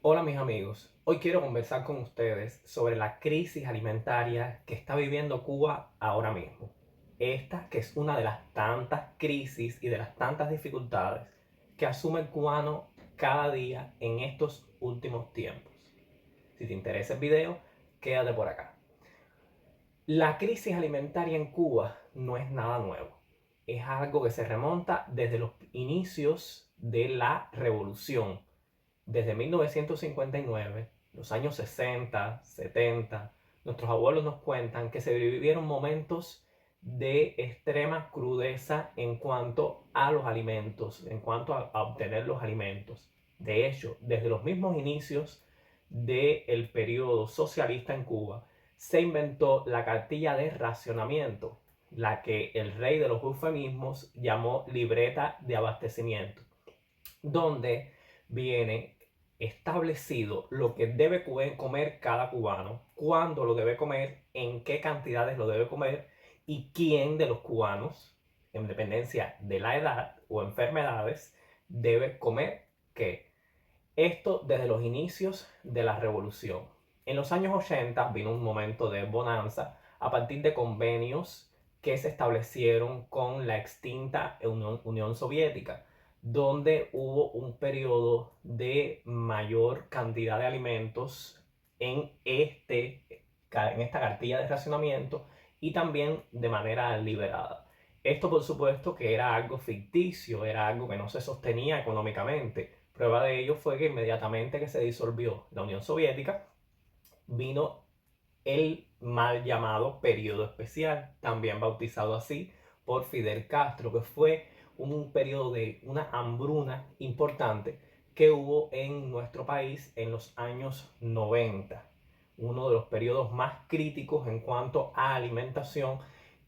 Hola mis amigos, hoy quiero conversar con ustedes sobre la crisis alimentaria que está viviendo Cuba ahora mismo. Esta que es una de las tantas crisis y de las tantas dificultades que asume el cubano cada día en estos últimos tiempos. Si te interesa el video, quédate por acá. La crisis alimentaria en Cuba no es nada nuevo. Es algo que se remonta desde los inicios de la revolución desde 1959, los años 60, 70, nuestros abuelos nos cuentan que se vivieron momentos de extrema crudeza en cuanto a los alimentos, en cuanto a obtener los alimentos. De hecho, desde los mismos inicios del periodo socialista en Cuba, se inventó la cartilla de racionamiento, la que el rey de los eufemismos llamó libreta de abastecimiento, donde viene establecido lo que debe comer cada cubano, cuándo lo debe comer, en qué cantidades lo debe comer y quién de los cubanos, en dependencia de la edad o enfermedades, debe comer qué. Esto desde los inicios de la revolución. En los años 80 vino un momento de bonanza a partir de convenios que se establecieron con la extinta Unión Soviética, donde hubo un periodo de mayor cantidad de alimentos en, en esta cartilla de racionamiento y también de manera liberada. Esto por supuesto que era algo ficticio, era algo que no se sostenía económicamente. Prueba de ello fue que inmediatamente que se disolvió la Unión Soviética, vino el mal llamado periodo especial, también bautizado así por Fidel Castro, que fue un periodo de una hambruna importante que hubo en nuestro país en los años 90, uno de los periodos más críticos en cuanto a alimentación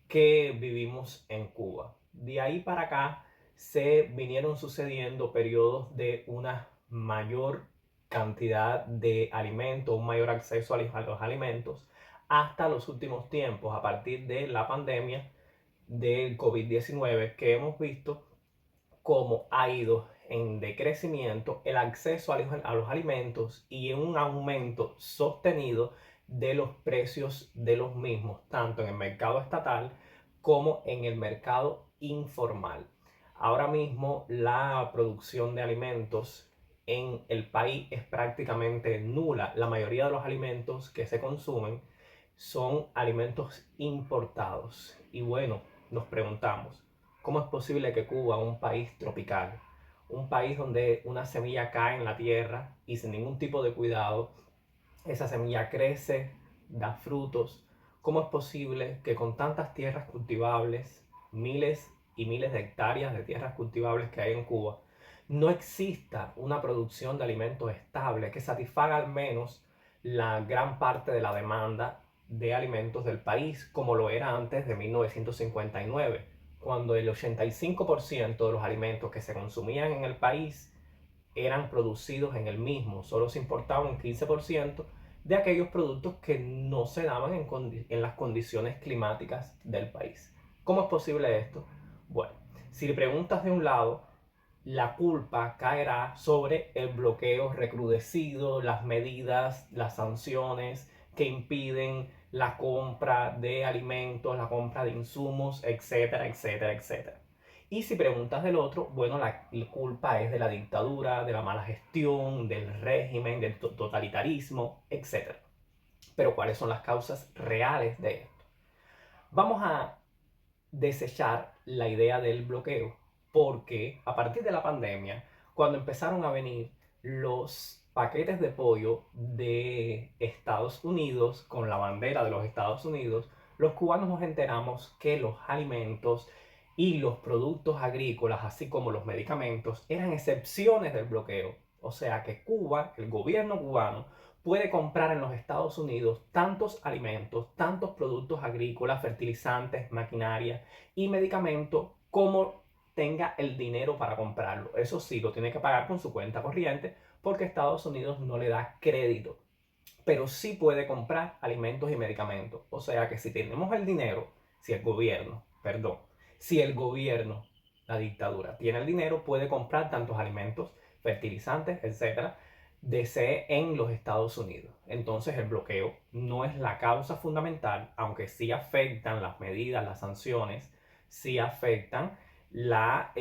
que vivimos en Cuba. De ahí para acá se vinieron sucediendo periodos de una mayor cantidad de alimentos, un mayor acceso a los alimentos, hasta los últimos tiempos, a partir de la pandemia del COVID-19, que hemos visto cómo ha ido en decrecimiento el acceso a los alimentos y en un aumento sostenido de los precios de los mismos, tanto en el mercado estatal como en el mercado informal. Ahora mismo la producción de alimentos en el país es prácticamente nula. La mayoría de los alimentos que se consumen son alimentos importados. Y bueno, nos preguntamos, ¿cómo es posible que Cuba, un país tropical, un país donde una semilla cae en la tierra y sin ningún tipo de cuidado, esa semilla crece, da frutos? ¿Cómo es posible que con tantas tierras cultivables, miles y miles de hectáreas de tierras cultivables que hay en Cuba, no exista una producción de alimentos estable que satisfaga al menos la gran parte de la demanda de alimentos del país, como lo era antes de 1959, cuando el 85% de los alimentos que se consumían en el país eran producidos en el mismo, solo se importaba un 15% de aquellos productos que no se daban en las condiciones climáticas del país. ¿Cómo es posible esto? Bueno, si le preguntas de un lado, la culpa caerá sobre el bloqueo recrudecido, las medidas, las sanciones que impiden la compra de alimentos, la compra de insumos, etcétera, etcétera, etcétera. Y si preguntas del otro, bueno, la culpa es de la dictadura, de la mala gestión, del régimen, del totalitarismo, etcétera. Pero ¿cuáles son las causas reales de esto? Vamos a desechar la idea del bloqueo, porque a partir de la pandemia, cuando empezaron a venir los paquetes de pollo de Estados Unidos con la bandera de los Estados Unidos, los cubanos nos enteramos que los alimentos y los productos agrícolas, así como los medicamentos, eran excepciones del bloqueo. O sea que Cuba, el gobierno cubano, puede comprar en los Estados Unidos tantos alimentos, tantos productos agrícolas, fertilizantes, maquinaria y medicamentos como tenga el dinero para comprarlo. Eso sí, lo tiene que pagar con su cuenta corriente porque Estados Unidos no le da crédito, pero sí puede comprar alimentos y medicamentos. O sea que si tenemos el dinero, si el gobierno, perdón, si el gobierno, la dictadura, tiene el dinero, puede comprar tantos alimentos, fertilizantes, etcétera, desee en los Estados Unidos. Entonces el bloqueo no es la causa fundamental, aunque sí afectan las medidas, las sanciones, sí afectan la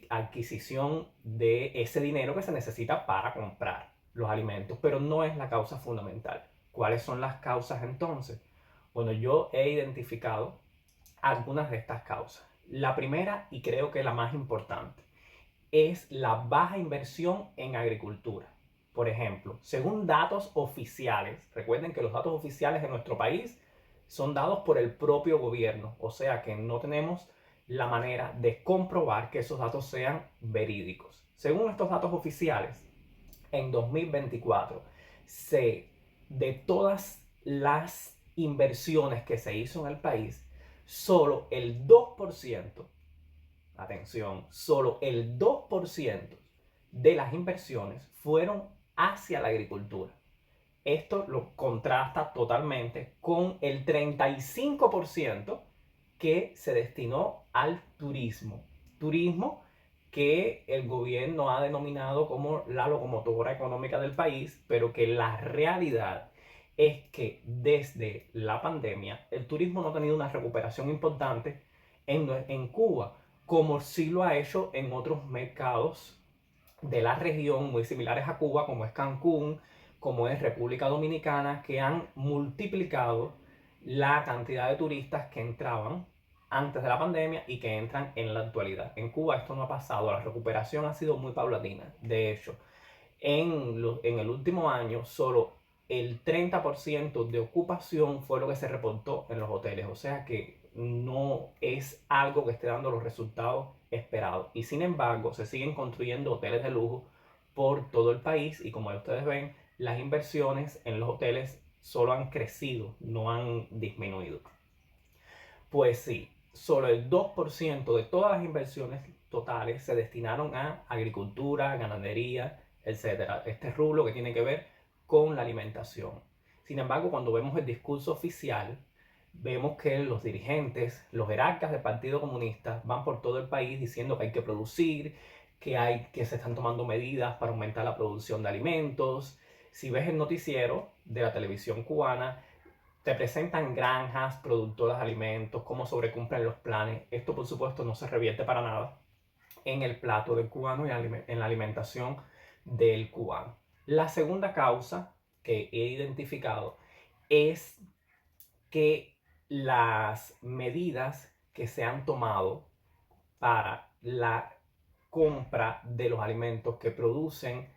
adquisición de ese dinero que se necesita para comprar los alimentos, pero no es la causa fundamental. ¿Cuáles son las causas entonces? Bueno, yo he identificado algunas de estas causas. La primera, y creo que la más importante, es la baja inversión en agricultura. Por ejemplo, según datos oficiales, recuerden que los datos oficiales de nuestro país son dados por el propio gobierno, o sea que no tenemos la manera de comprobar que esos datos sean verídicos. Según estos datos oficiales, en 2024, de todas las inversiones que se hizo en el país, solo el 2%, atención, solo el 2% de las inversiones fueron hacia la agricultura. Esto lo contrasta totalmente con el 35% que se destinó al turismo. Turismo que el gobierno ha denominado como la locomotora económica del país, pero que la realidad es que desde la pandemia el turismo no ha tenido una recuperación importante en Cuba, como sí lo ha hecho en otros mercados de la región muy similares a Cuba, como es Cancún, como es República Dominicana, que han multiplicado la cantidad de turistas que entraban antes de la pandemia y que entran en la actualidad. En Cuba esto no ha pasado, la recuperación ha sido muy paulatina. De hecho, en el último año solo el 30% de ocupación fue lo que se reportó en los hoteles, o sea que no es algo que esté dando los resultados esperados. Y sin embargo, se siguen construyendo hoteles de lujo por todo el país y como ustedes ven, las inversiones en los hoteles solo han crecido, no han disminuido. Pues sí, solo el 2% de todas las inversiones totales se destinaron a agricultura, ganadería, etcétera. Este rubro que tiene que ver con la alimentación. Sin embargo, cuando vemos el discurso oficial, vemos que los dirigentes, los jerarcas del Partido Comunista van por todo el país diciendo que hay que producir, que se están tomando medidas para aumentar la producción de alimentos. Si ves el noticiero de la televisión cubana, te presentan granjas, productoras de alimentos, cómo sobrecumplen los planes. Esto, por supuesto, no se revierte para nada en el plato del cubano y en la alimentación del cubano. La segunda causa que he identificado es que las medidas que se han tomado para la compra de los alimentos que producen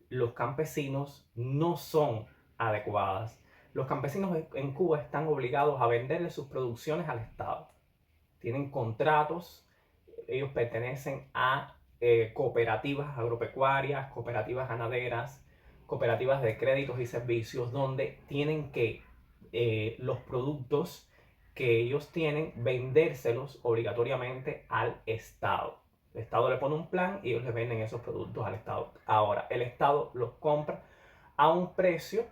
los campesinos no son adecuadas. Los campesinos en Cuba están obligados a venderle sus producciones al Estado. Tienen contratos, ellos pertenecen a cooperativas agropecuarias, cooperativas ganaderas, cooperativas de créditos y servicios, donde tienen que los productos que ellos tienen vendérselos obligatoriamente al Estado. El Estado le pone un plan y ellos le venden esos productos al Estado. Ahora, el Estado los compra a un precio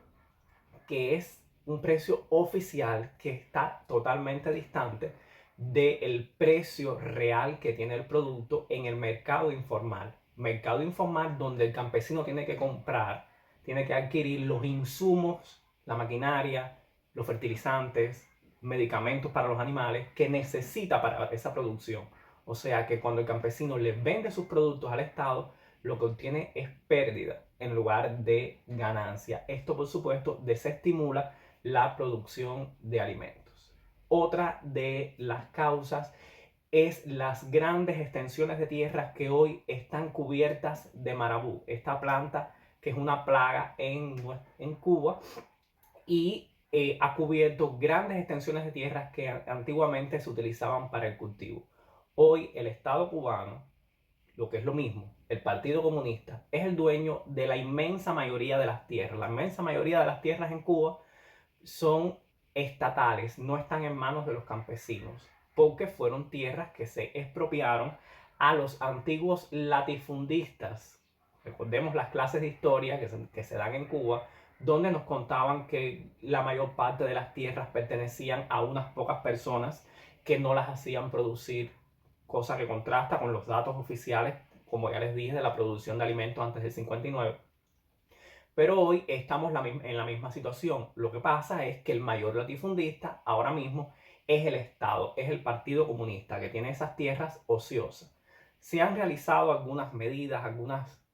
que es un precio oficial que está totalmente distante del precio real que tiene el producto en el mercado informal. Mercado informal donde el campesino tiene que comprar, tiene que adquirir los insumos, la maquinaria, los fertilizantes, medicamentos para los animales que necesita para esa producción. O sea que cuando el campesino le vende sus productos al Estado, lo que obtiene es pérdida en lugar de ganancia. Esto, por supuesto, desestimula la producción de alimentos. Otra de las causas es las grandes extensiones de tierras que hoy están cubiertas de marabú, esta planta que es una plaga en Cuba y ha cubierto grandes extensiones de tierras que antiguamente se utilizaban para el cultivo. Hoy el Estado cubano, lo que es lo mismo, el Partido Comunista es el dueño de la inmensa mayoría de las tierras. La inmensa mayoría de las tierras en Cuba son estatales, no están en manos de los campesinos, porque fueron tierras que se expropiaron a los antiguos latifundistas. Recordemos las clases de historia que se dan en Cuba, donde nos contaban que la mayor parte de las tierras pertenecían a unas pocas personas que no las hacían producir, cosa que contrasta con los datos oficiales, como ya les dije, de la producción de alimentos antes del 59. Pero hoy estamos en la misma situación. Lo que pasa es que el mayor latifundista ahora mismo es el Estado, es el Partido Comunista, que tiene esas tierras ociosas. Se han realizado algunas medidas, algunas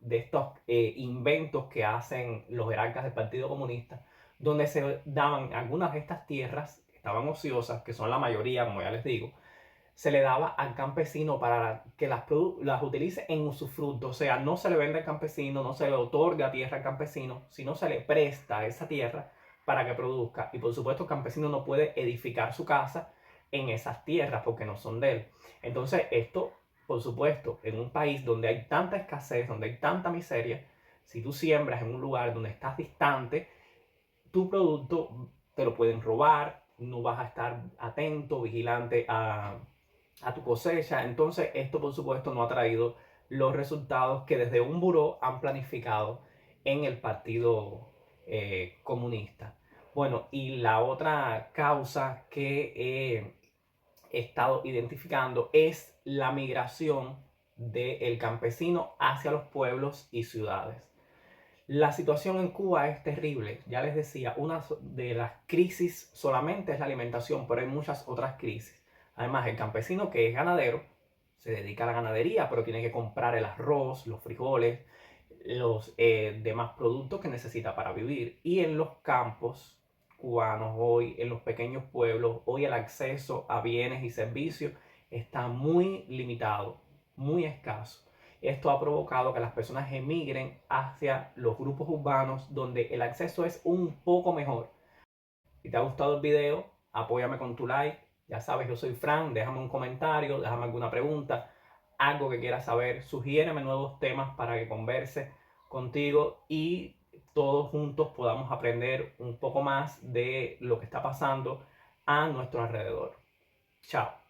de estos inventos que hacen los jerarcas del Partido Comunista, donde se daban algunas de estas tierras que estaban ociosas, que son la mayoría, como ya les digo, se le daba al campesino para que las utilice en usufructo. O sea, no se le vende al campesino, no se le otorga tierra al campesino, sino se le presta esa tierra para que produzca. Y por supuesto, el campesino no puede edificar su casa en esas tierras porque no son de él. Entonces, esto, por supuesto, en un país donde hay tanta escasez, donde hay tanta miseria, si tú siembras en un lugar donde estás distante, tu producto te lo pueden robar, no vas a estar atento, vigilante a tu cosecha. Entonces, esto por supuesto no ha traído los resultados que desde un buró han planificado en el Partido Comunista. Bueno, y la otra causa que he estado identificando es la migración del campesino hacia los pueblos y ciudades. La situación en Cuba es terrible. Ya les decía, una de las crisis solamente es la alimentación, pero hay muchas otras crisis. Además, el campesino que es ganadero se dedica a la ganadería, pero tiene que comprar el arroz, los frijoles, los demás productos que necesita para vivir. Y en los campos cubanos hoy, en los pequeños pueblos, hoy el acceso a bienes y servicios está muy limitado, muy escaso. Esto ha provocado que las personas emigren hacia los grupos urbanos donde el acceso es un poco mejor. Si te ha gustado el video, apóyame con tu like. Ya sabes, yo soy Fran, déjame un comentario, déjame alguna pregunta, algo que quieras saber, sugiéreme nuevos temas para que converse contigo y todos juntos podamos aprender un poco más de lo que está pasando a nuestro alrededor. Chao.